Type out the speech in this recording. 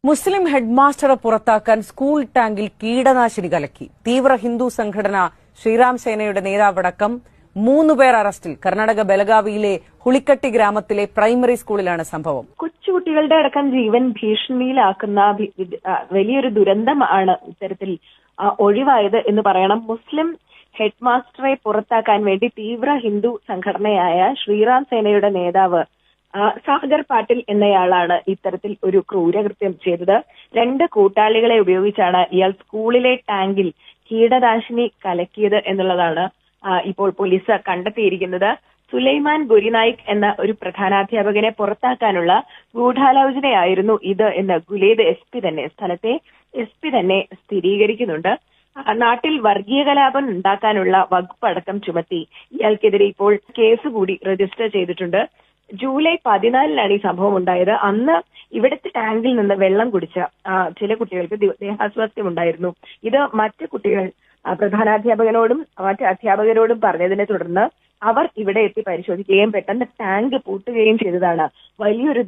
മുസ്ലിം ഹെഡ്മാസ്റ്ററെ പുറത്താക്കാൻ സ്കൂൾ ടാങ്കിൽ കീടനാശിനി കലക്കി. തീവ്ര ഹിന്ദു സംഘടന ശ്രീറാം സേനയുടെ നേതാവടക്കം 3 പേർ അറസ്റ്റിൽ. കർണാടക ബലഗാവിയിലെ ഹുളിക്കട്ടി ഗ്രാമത്തിലെ പ്രൈമറി സ്കൂളിലാണ് സംഭവം. കൊച്ചുകുട്ടികളുടെ അടക്കം ജീവൻ ഭീഷണിയിലാക്കുന്ന വലിയൊരു ദുരന്തമാണ് ഇത്തരത്തിൽ ഒഴിവായത് എന്ന് പറയണം. മുസ്ലിം ഹെഡ്മാസ്റ്ററെ പുറത്താക്കാൻ വേണ്ടി തീവ്ര ഹിന്ദു സംഘടനയായ ശ്രീറാം സേനയുടെ നേതാവ് സാഗർ പാട്ടിൽ എന്നയാളാണ് ഇത്തരത്തിൽ ഒരു ക്രൂരകൃത്യം ചെയ്തത്. 2 കൂട്ടാളികളെ ഉപയോഗിച്ചാണ് ഇയാൾ സ്കൂളിലെ ടാങ്കിൽ കീടനാശിനി കലക്കിയത് എന്നുള്ളതാണ് ഇപ്പോൾ പോലീസ് കണ്ടെത്തിയിരിക്കുന്നത്. സുലൈമാൻ ഗുരിനായിക് എന്ന ഒരു പ്രധാനാധ്യാപകനെ പുറത്താക്കാനുള്ള ഗൂഢാലോചനയായിരുന്നു ഇത് എന്ന് ഗുലേദ് സ്ഥലത്തെ എസ് പി തന്നെ സ്ഥിരീകരിക്കുന്നുണ്ട്. നാട്ടിൽ വർഗീയ കലാപം ഉണ്ടാക്കാനുള്ള വകുപ്പ് അടക്കം ചുമത്തി ഇയാൾക്കെതിരെ ഇപ്പോൾ കേസ് കൂടി രജിസ്റ്റർ ചെയ്തിട്ടുണ്ട്. ജൂലൈ 14-നാണ് ഈ സംഭവം ഉണ്ടായത്. അന്ന് ഇവിടുത്തെ ടാങ്കിൽ നിന്ന് വെള്ളം കുടിച്ച ചില കുട്ടികൾക്ക് ദേഹാസ്വാസ്ഥ്യം ഉണ്ടായിരുന്നു. ഇത് മറ്റു കുട്ടികൾ പ്രധാനാധ്യാപകനോടും മറ്റ് അധ്യാപകരോടും പറഞ്ഞതിനെ തുടർന്ന് അവർ ഇവിടെ എത്തി പരിശോധിക്കുകയും പെട്ടെന്ന് ടാങ്ക് പൂട്ടുകയും ചെയ്തതാണ് വലിയൊരു